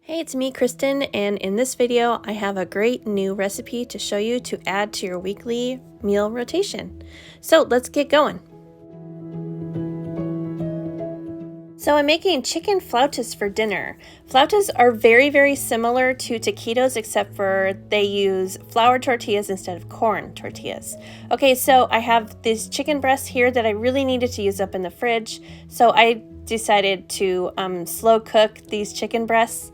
Hey, it's me, Kristen, and in this video, I have a great new recipe to show you to add to your weekly meal rotation. So let's get going. So I'm making chicken flautas for dinner. Flautas are very similar to taquitos, except for they use flour tortillas instead of corn tortillas. Okay, so I have these chicken breasts here that I really needed to use up in the fridge. So I decided to slow cook these chicken breasts.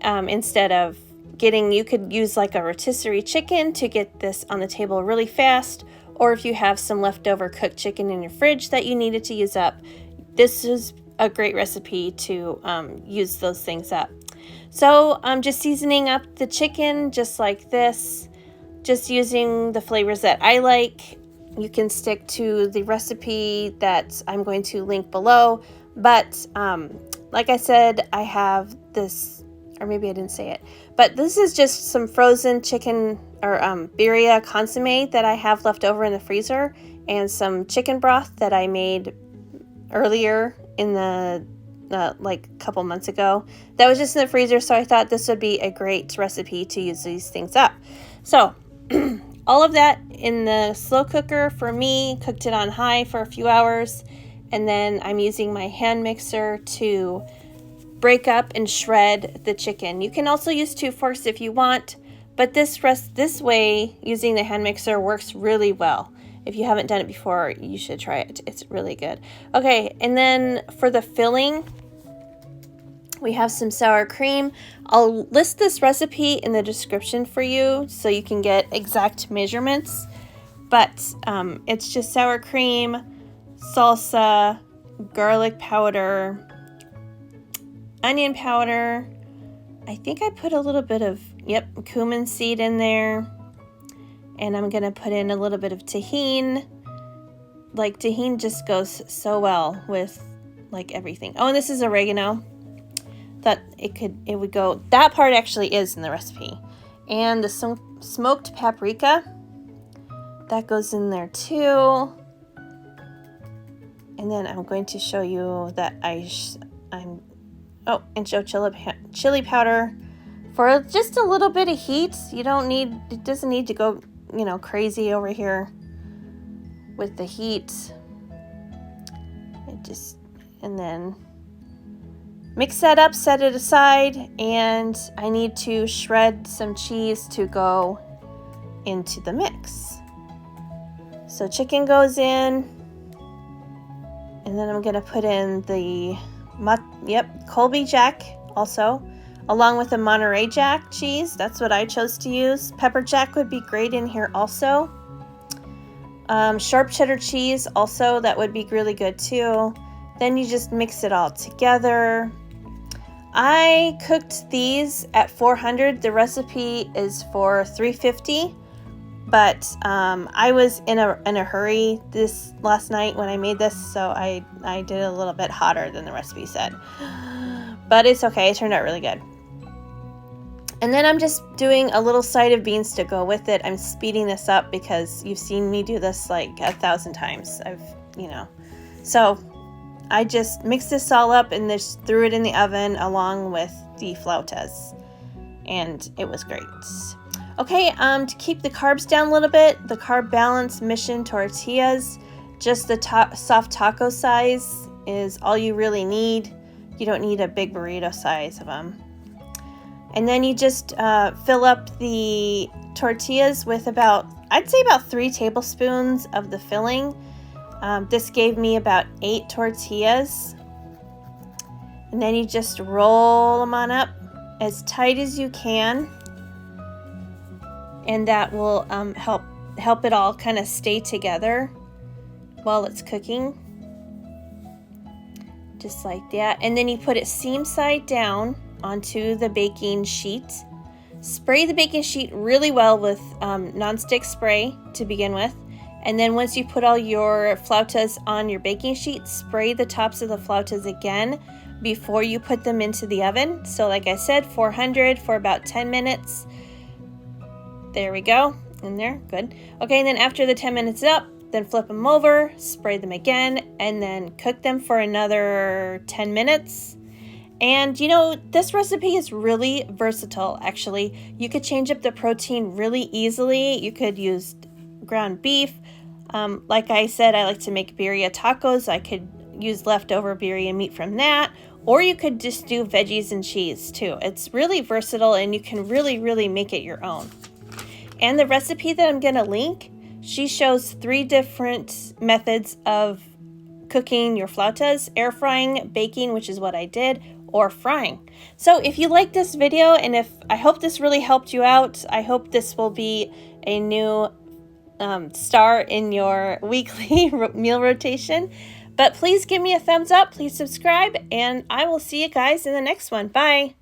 Instead of you could use like a rotisserie chicken to get this on the table really fast, or if you have some leftover cooked chicken in your fridge that you needed to use up, this is a great recipe to use those things up. So I'm just seasoning up the chicken just like this, just using the flavors that I like. You can stick to the recipe that I'm going to link below, but like I said, I have this, or maybe I didn't say it, but this is just some frozen chicken or birria consomme that I have left over in the freezer, and some chicken broth that I made earlier in the like a couple months ago. That was just in the freezer, so I thought this would be a great recipe to use these things up. So all of that in the slow cooker for me, cooked it on high for a few hours, and then I'm using my hand mixer to break up and shred the chicken. You can also use 2 forks if you want, but this way, using the hand mixer works really well. If you haven't done it before, you should try it. It's really good. Okay, and then for the filling, we have some sour cream. I'll list this recipe in the description for you so you can get exact measurements, but it's just sour cream, salsa, garlic powder, onion powder. I think I put a little bit of, cumin seed in there. And I'm going to put in a little bit of tahini. Like, tahini just goes so well with like everything. Oh, and this is oregano. That it would go, that part actually is in the recipe. And the smoked paprika, that goes in there too. And then I'm going to show you that and show chili powder for just a little bit of heat. It doesn't need to go, crazy over here with the heat. And then mix that up, set it aside, and I need to shred some cheese to go into the mix. So chicken goes in, and then I'm gonna put in the Colby Jack also, along with the Monterey Jack cheese. That's what I chose to use. Pepper Jack would be great in here also. Sharp cheddar cheese also, that would be really good too. Then you just mix it all together. I cooked these at 400. The recipe is for 350, but I was in a hurry this last night when I made this, so I did it a little bit hotter than the recipe said. But it's okay, it turned out really good. And then I'm just doing a little side of beans to go with it. I'm speeding this up because you've seen me do this like 1,000 times. So I just mixed this all up and just threw it in the oven along with the flautas, and it was great. Okay, to keep the carbs down a little bit, the Carb Balance Mission tortillas, just the soft taco size is all you really need. You don't need a big burrito size of them. And then you just fill up the tortillas with I'd say about 3 tablespoons of the filling. This gave me about 8 tortillas. And then you just roll them on up as tight as you can. And that will help it all kind of stay together while it's cooking. Just like that. And then you put it seam side down onto the baking sheet. Spray the baking sheet really well with nonstick spray to begin with. And then once you put all your flautas on your baking sheet, spray the tops of the flautas again before you put them into the oven. So like I said, 400 for about 10 minutes. There we go. In there. Good. Okay, and then after the 10 minutes is up, then flip them over, spray them again, and then cook them for another 10 minutes. And you know, this recipe is really versatile, actually. You could change up the protein really easily. You could use ground beef. Like I said, I like to make birria tacos. I could use leftover birria meat from that. Or you could just do veggies and cheese too. It's really versatile and you can really make it your own. And the recipe that I'm going to link, she shows 3 different methods of cooking your flautas: air frying, baking, which is what I did, or frying. So if you like this video, and I hope this really helped you out, I hope this will be a new star in your weekly meal rotation. But please give me a thumbs up, please subscribe, and I will see you guys in the next one. Bye!